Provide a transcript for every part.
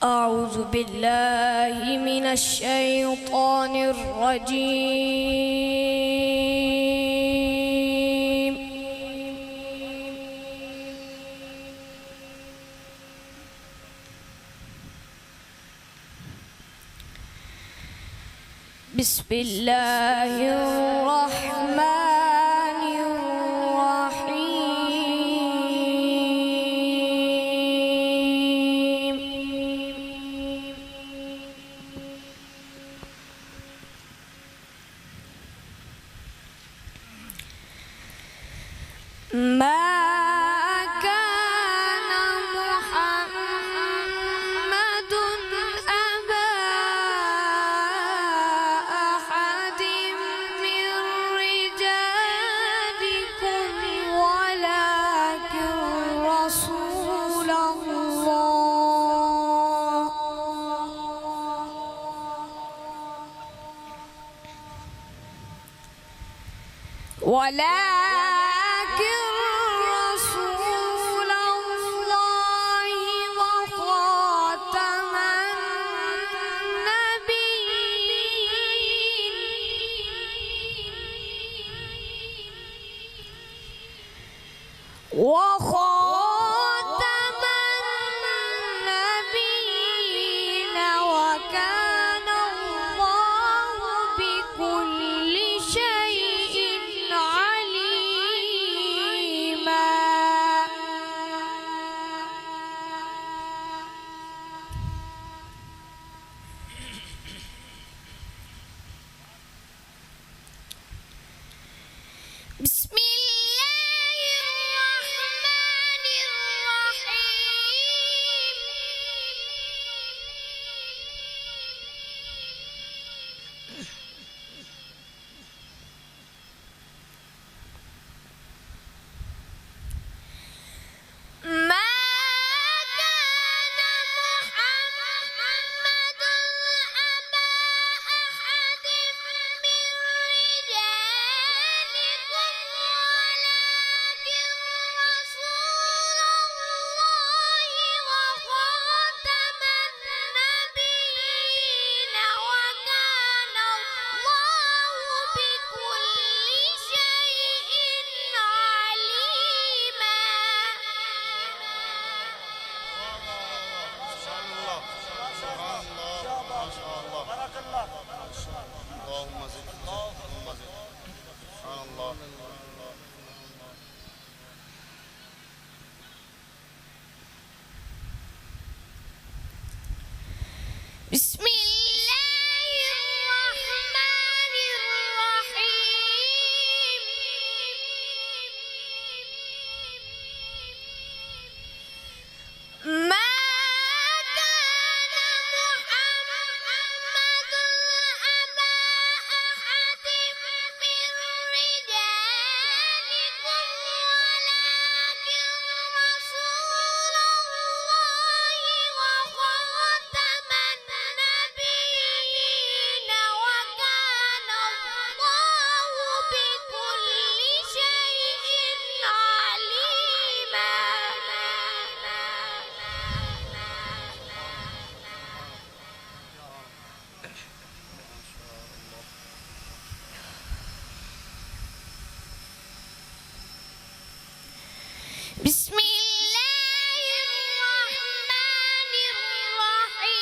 أعوذ بالله من الشيطان الرجيم. بسم الله الرحمن الرحيم. ما كان محمد أبا أحد من رجالكم ولكن رسول الله وخاتم النبيين وكان الله بكل شيء عليما. بسم الله الرحمن الرحيم. ما كان محمد أبا أحد من رجالكم ولكن رسول الله وخاتم النبيين وكان الله بكل شيء عليما. بارك الله. اللهم زد اللهم زد. سبحان الله. بسم الله الرحمن الرحيم. ما كان محمد أبا أحد من رجالكم ولكن رسول الله وخاتم النبيين وكان الله بكل شيء عليما. بسم الله الرحمن الرحيم.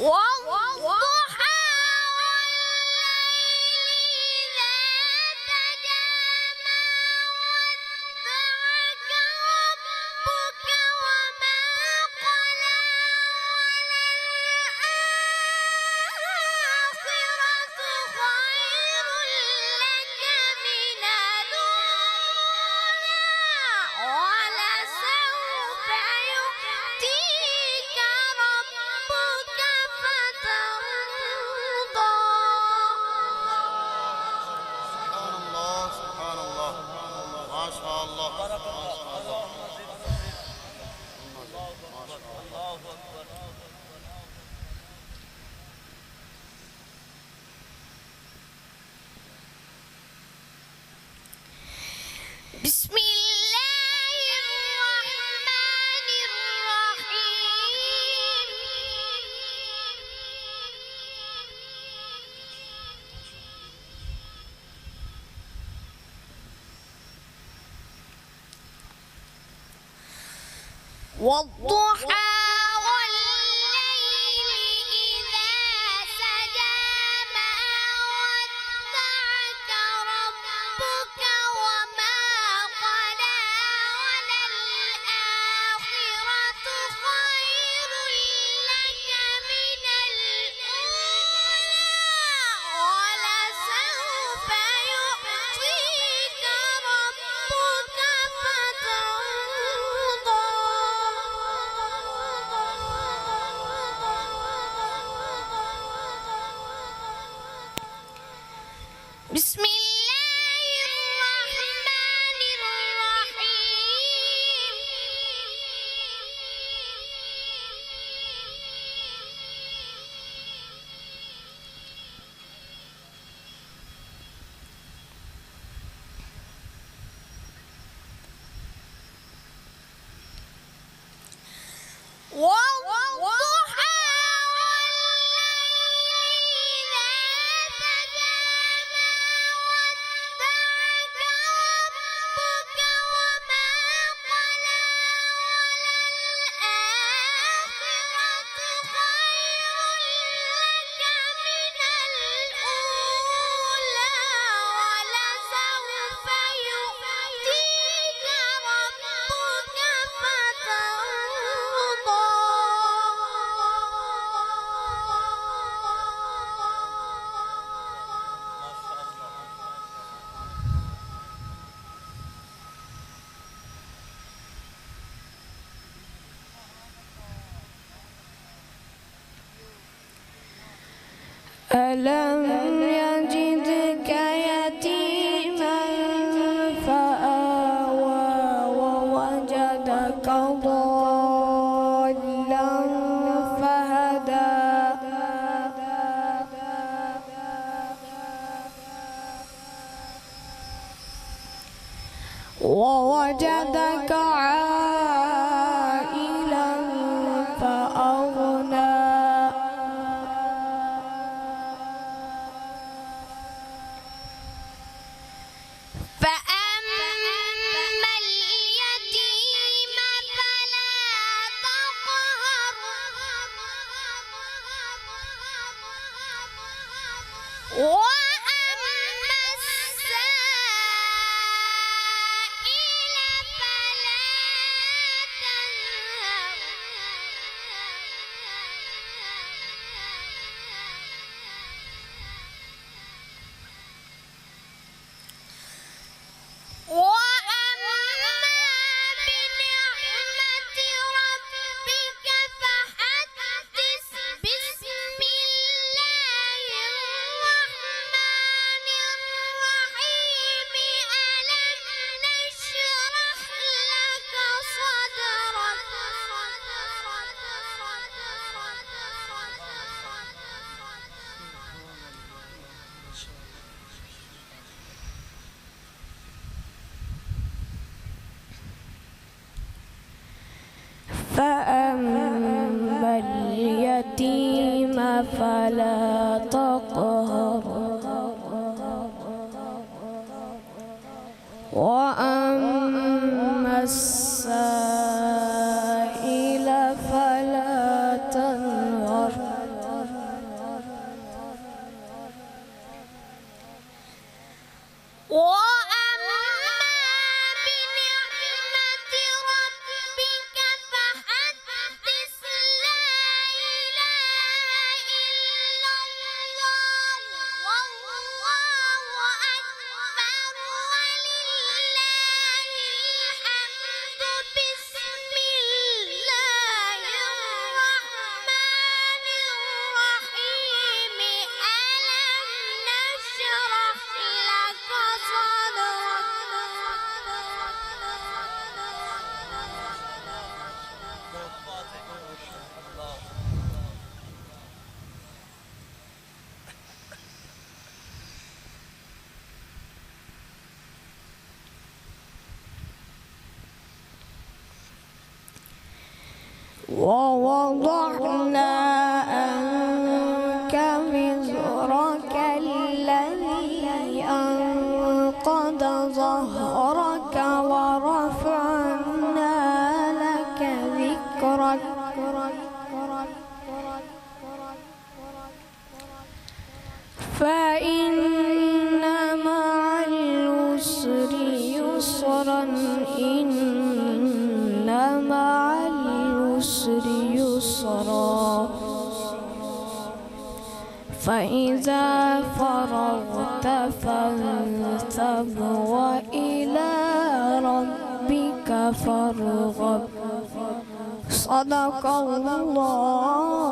والضحى والليل إذا سجى ما ودعك ربك وما قلى وللآخرة خير لك من الأولى ولسوف يؤتيك ربك فترضى. والضحى والليل إذا سجى ما ودعك ربك وما قلى وللآخرة خير لك من الأولى ولسوف يعطيك ربك فترضى بسم الله الرحمن الرحيم والضحى والليل إذا سجى ما ودعك ربك وما قلى وللآخرة خير لك من الأولى ولسوف يؤتيك ربك فترضى ألم يجدك يتيما فآوى ووجدك ضالا فهدى ووجدك عائلا فأغنى فأما اليتيم فلا تقهر وأما السائل فلا تنهر وأما بنعمة ربك فحدث بسم الله الرحمن الرحيم ألم نشرح لك صدرك فأما اليتيم فلا تقهر وأما السائل فلا تنهر وأما بنعمة ربك فحدث لا إله إلا الله والله أكبر ولله الحمد بسم الله الرحمن الرحيم ألم نشرح لك صدرك ووضعنا عنك وزرك الذي أنقض ظهرك ورفعنا لك ذكرك فإن مع العسر يسرا إن مع العسر يسرا فإذا فرغت فانصب وإلى ربك فارغب صدق الله